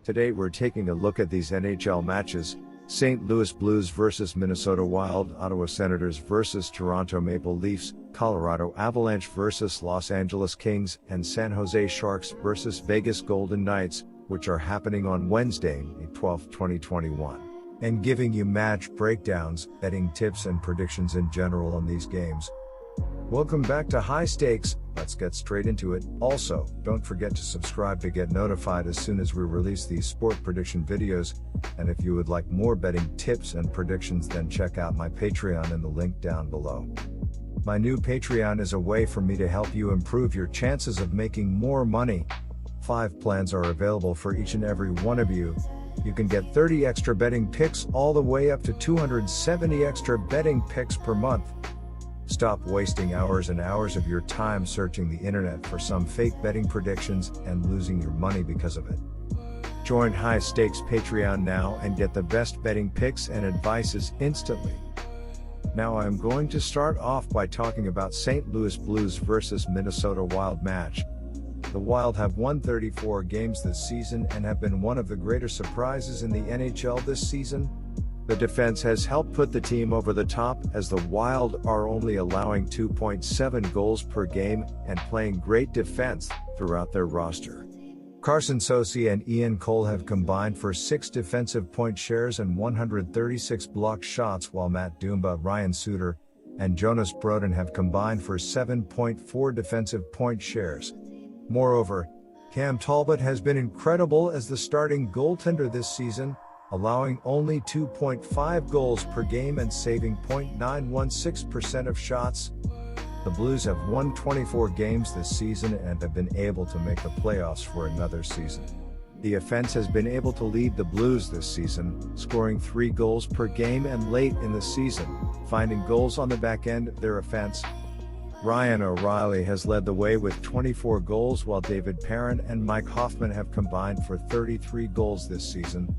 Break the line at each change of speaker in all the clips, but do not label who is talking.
Today we're taking a look at these NHL matches: St. Louis Blues vs Minnesota Wild, Ottawa Senators vs Toronto Maple Leafs, Colorado Avalanche vs Los Angeles Kings, and San Jose Sharks vs Vegas Golden Knights, which are happening on Wednesday, May 12, 2021. And giving you match breakdowns, betting tips and predictions in general on these games. Welcome back to High Stakes. Let's get straight into it. Also, don't forget to subscribe to get notified as soon as we release these sport prediction videos. And if you would like more betting tips and predictions, then check out my Patreon in the link down below. My new Patreon is a way for me to help you improve your chances of making more money. 5 plans are available for each and every one of you. You can get 30 extra betting picks all the way up to 270 extra betting picks per month. Stop wasting hours and hours of your time searching the internet for some fake betting predictions and losing your money because of it. Join High Stakes Patreon now and get the best betting picks and advices instantly. Now I'm going to start off by talking about St. Louis Blues vs Minnesota Wild match. The Wild have won 34 games this season and have been one of the greater surprises in the NHL this season. The defense has helped put the team over the top, as the Wild are only allowing 2.7 goals per game and playing great defense throughout their roster. Carson Soucy and Ian Cole have combined for 6 defensive point shares and 136 blocked shots, while Matt Dumba, Ryan Suter, and Jonas Brodin have combined for 7.4 defensive point shares. Moreover, Cam Talbot has been incredible as the starting goaltender this season, allowing only 2.5 goals per game and saving .916% of shots. The Blues have won 24 games this season and have been able to make the playoffs for another season. The offense has been able to lead the Blues this season, scoring 3 goals per game, and late in the season, finding goals on the back end of their offense. Ryan O'Reilly has led the way with 24 goals, while David Perron and Mike Hoffman have combined for 33 goals this season.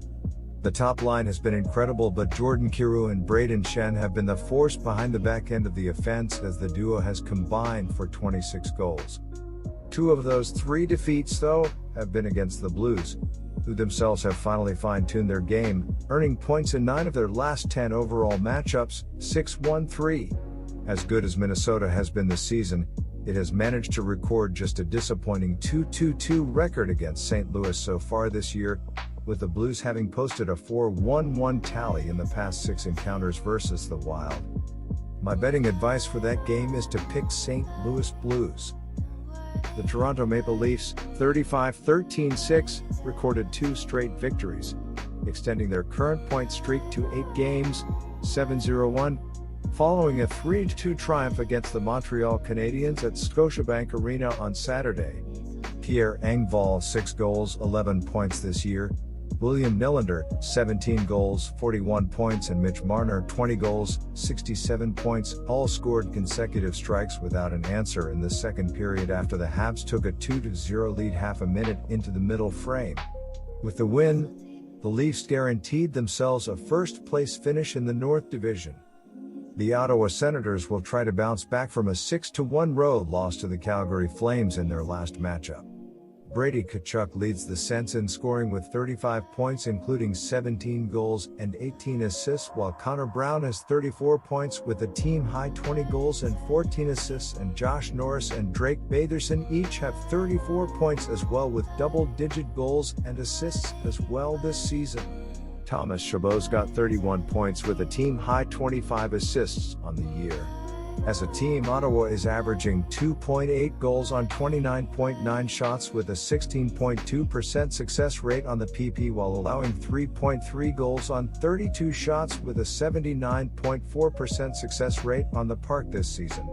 The top line has been incredible, but Jordan Kyrou and Braden Shen have been the force behind the back end of the offense, as the duo has combined for 26 goals. 2 of those 3 defeats, though, have been against the Blues, who themselves have finally fine-tuned their game, earning points in 9 of their last 10 overall matchups, 6-1-3. As good as Minnesota has been this season, it has managed to record just a disappointing 2-2-2 record against St. Louis so far this year, with the Blues having posted a 4-1-1 tally in the past 6 encounters versus the Wild. My betting advice for that game is to pick St. Louis Blues. The Toronto Maple Leafs, 35-13-6, recorded 2 straight victories, extending their current point streak to 8 games, 7-0-1, following a 3-2 triumph against the Montreal Canadiens at Scotiabank Arena on Saturday. Pierre Engvall, 6 goals, 11 points this year. William Nylander, 17 goals, 41 points, and Mitch Marner, 20 goals, 67 points, all scored consecutive strikes without an answer in the second period after the Habs took a 2-0 lead half a minute into the middle frame. With the win, the Leafs guaranteed themselves a first-place finish in the North Division. The Ottawa Senators will try to bounce back from a 6-1 road loss to the Calgary Flames in their last matchup. Brady Tkachuk leads the Sens in scoring with 35 points, including 17 goals and 18 assists, while Connor Brown has 34 points with a team-high 20 goals and 14 assists, and Josh Norris and Drake Batherson each have 34 points as well, with double-digit goals and assists as well this season. Thomas Chabot's got 31 points with a team-high 25 assists on the year. As a team, Ottawa is averaging 2.8 goals on 29.9 shots with a 16.2% success rate on the PP, while allowing 3.3 goals on 32 shots with a 79.4% success rate on the park this season.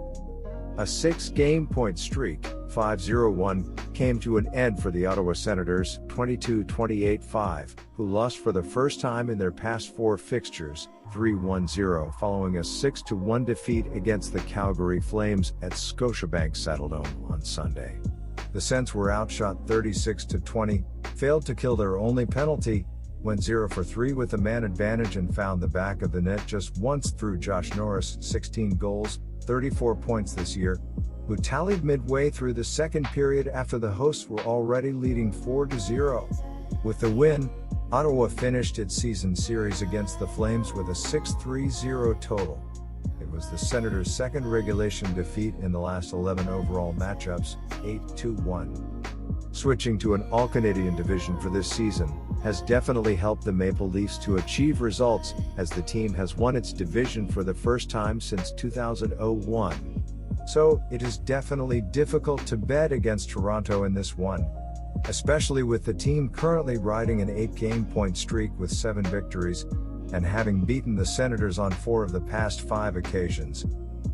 A 6-game point streak, 5-0-1, came to an end for the Ottawa Senators, 22-28-5, who lost for the first time in their past 4 fixtures, 3-1-0, following a 6-1 defeat against the Calgary Flames at Scotiabank Saddledome on Sunday. The Sens were outshot 36-20, failed to kill their only penalty, went 0 for 3 with a man advantage, and found the back of the net just once through Josh Norris, 16 goals, 34 points this year, who tallied midway through the second period after the hosts were already leading 4-0. With the win, Ottawa finished its season series against the Flames with a 6-3-0 total. It was the Senators' second regulation defeat in the last 11 overall matchups, 8-1. Switching to an all-Canadian division for this season has definitely helped the Maple Leafs to achieve results, as the team has won its division for the first time since 2001. So, it is definitely difficult to bet against Toronto in this one, especially with the team currently riding an 8-game point streak with 7 victories, and having beaten the Senators on 4 of the past 5 occasions.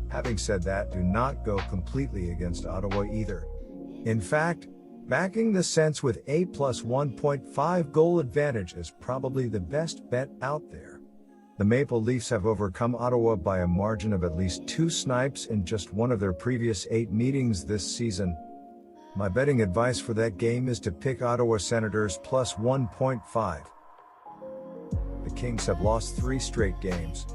Having said that, do not go completely against Ottawa either. In fact, backing the Sens with a plus 1.5 goal advantage is probably the best bet out there. The Maple Leafs have overcome Ottawa by a margin of at least 2 snipes in just one of their previous 8 meetings this season. My betting advice for that game is to pick Ottawa Senators plus 1.5. The Kings have lost 3 straight games.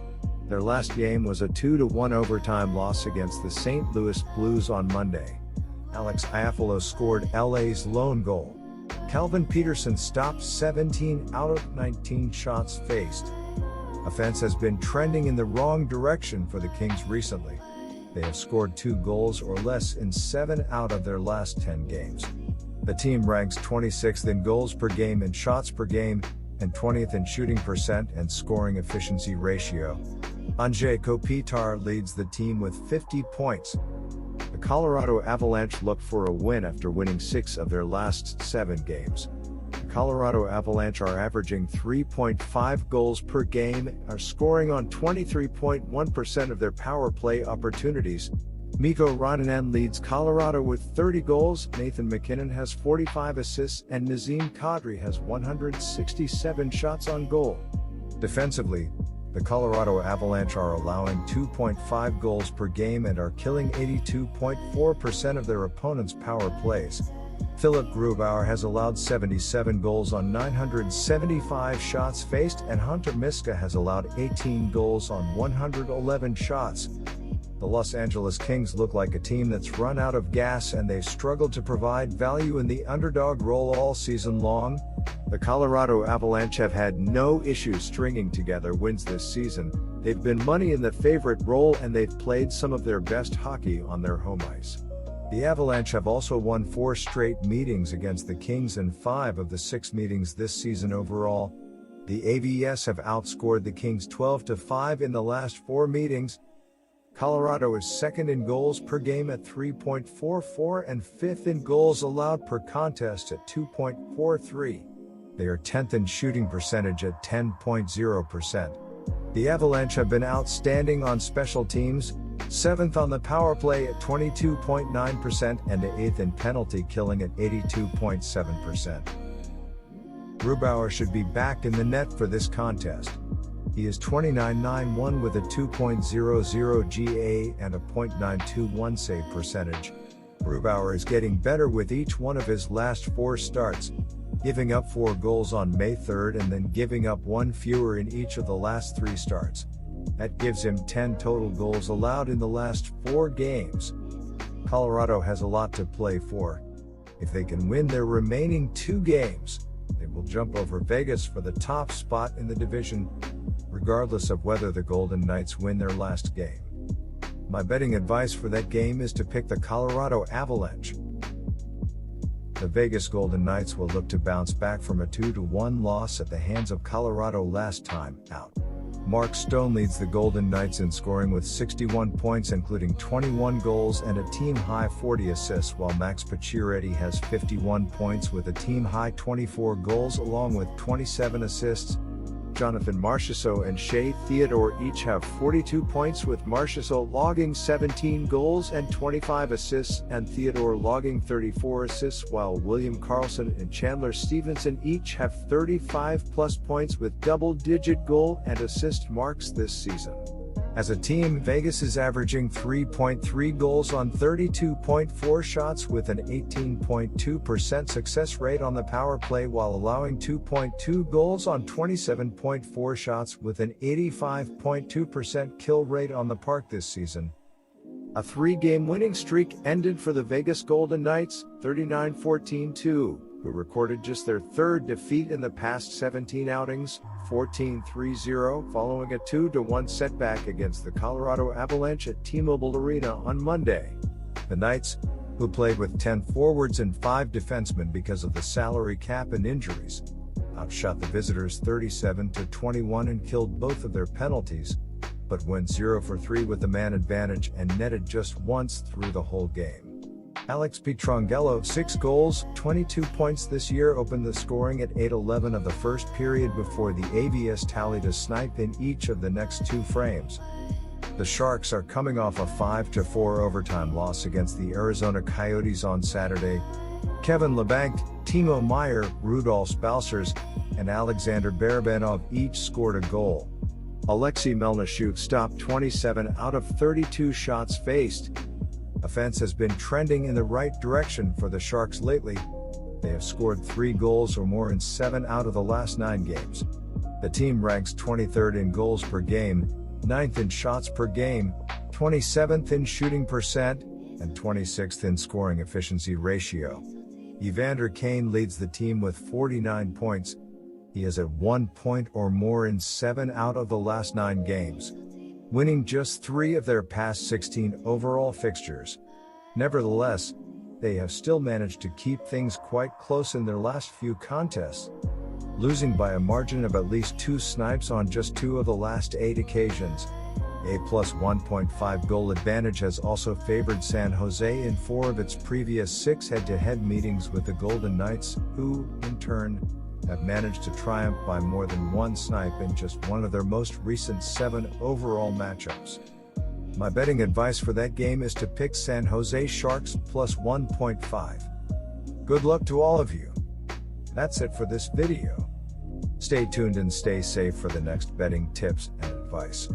Their last game was a 2-1 overtime loss against the St. Louis Blues on Monday. Alex Iafallo scored LA's lone goal. Calvin Peterson stopped 17 out of 19 shots faced. Offense has been trending in the wrong direction for the Kings recently. They have scored 2 goals or less in 7 out of their last 10 games. The team ranks 26th in goals per game and shots per game, and 20th in shooting percent and scoring efficiency ratio. Anze Kopitar leads the team with 50 points. The Colorado Avalanche look for a win after winning 6 of their last 7 games. The Colorado Avalanche are averaging 3.5 goals per game and are scoring on 23.1% of their power play opportunities. Mikko Rantanen leads Colorado with 30 goals, Nathan MacKinnon has 45 assists, and Nazem Kadri has 167 shots on goal. Defensively, the Colorado Avalanche are allowing 2.5 goals per game and are killing 82.4% of their opponents' power plays. Philip Grubauer has allowed 77 goals on 975 shots faced, and Hunter Miska has allowed 18 goals on 111 shots. The Los Angeles Kings look like a team that's run out of gas, and they've struggled to provide value in the underdog role all season long. The Colorado Avalanche have had no issues stringing together wins this season. They've been money in the favorite role, and they've played some of their best hockey on their home ice. The Avalanche have also won 4 straight meetings against the Kings and 5 of the 6 meetings this season overall. The AVS have outscored the Kings 12-5 in the last 4 meetings. Colorado is second in goals per game at 3.44 and 5th in goals allowed per contest at 2.43. They are 10th in shooting percentage at 10.0%. The Avalanche have been outstanding on special teams, 7th on the power play at 22.9% and 8th in penalty killing at 82.7%. Grubauer should be back in the net for this contest. He is 29.91 with a 2.00 GA and a .921 save percentage. Grubauer is getting better with each one of his last 4 starts, giving up 4 goals on May 3rd and then giving up 1 fewer in each of the last 3 starts. That gives him 10 total goals allowed in the last 4 games. Colorado has a lot to play for. If they can win their remaining 2 games, they will jump over Vegas for the top spot in the division, regardless of whether the Golden Knights win their last game. My betting advice for that game is to pick the Colorado Avalanche. The Vegas Golden Knights will look to bounce back from a 2-1 loss at the hands of Colorado last time out. Mark Stone leads the Golden Knights in scoring with 61 points, including 21 goals and a team-high 40 assists, while Max Pacioretty has 51 points with a team-high 24 goals along with 27 assists. Jonathan Marchessault and Shea Theodore each have 42 points, with Marchessault logging 17 goals and 25 assists and Theodore logging 34 assists, while William Karlsson and Chandler Stevenson each have 35-plus points with double-digit goal and assist marks this season. As a team, Vegas is averaging 3.3 goals on 32.4 shots with an 18.2% success rate on the power play, while allowing 2.2 goals on 27.4 shots with an 85.2% kill rate on the park this season. A 3-game winning streak ended for the Vegas Golden Knights, 39-14-2. who recorded just their third defeat in the past 17 outings, 14-3-0, following a 2-1 setback against the Colorado Avalanche at T-Mobile Arena on Monday. The Knights, who played with 10 forwards and 5 defensemen because of the salary cap and injuries, outshot the visitors 37-21 and killed both of their penalties, but went 0 for 3 with the man advantage and netted just once through the whole game. Alex Pietrangelo, 6 goals, 22 points this year, opened the scoring at 8:11 of the first period before the AVS tallied a snipe in each of the next 2 frames. The Sharks are coming off a 5-4 overtime loss against the Arizona Coyotes on Saturday. Kevin Labanc, Timo Meier, Rudolf Balcers, and Alexander Barabanov each scored a goal. Alexei Melnichuk stopped 27 out of 32 shots faced. Offense has been trending in the right direction for the Sharks lately. They have scored 3 goals or more in 7 out of the last 9 games. The team ranks 23rd in goals per game, 9th in shots per game, 27th in shooting percent, and 26th in scoring efficiency ratio. Evander Kane leads the team with 49 points. He is at 1 point or more in 7 out of the last 9 games, winning just 3 of their past 16 overall fixtures. Nevertheless, they have still managed to keep things quite close in their last few contests, losing by a margin of at least 2 snipes on just 2 of the last 8 occasions. A plus 1.5 goal advantage has also favored San Jose in 4 of its previous 6 head-to-head meetings with the Golden Knights, who, in turn, have managed to triumph by more than 1 snipe in just 1 of their most recent 7 overall matchups. My betting advice for that game is to pick San Jose Sharks plus 1.5. Good luck to all of you. That's it for this video. Stay tuned and stay safe for the next betting tips and advice.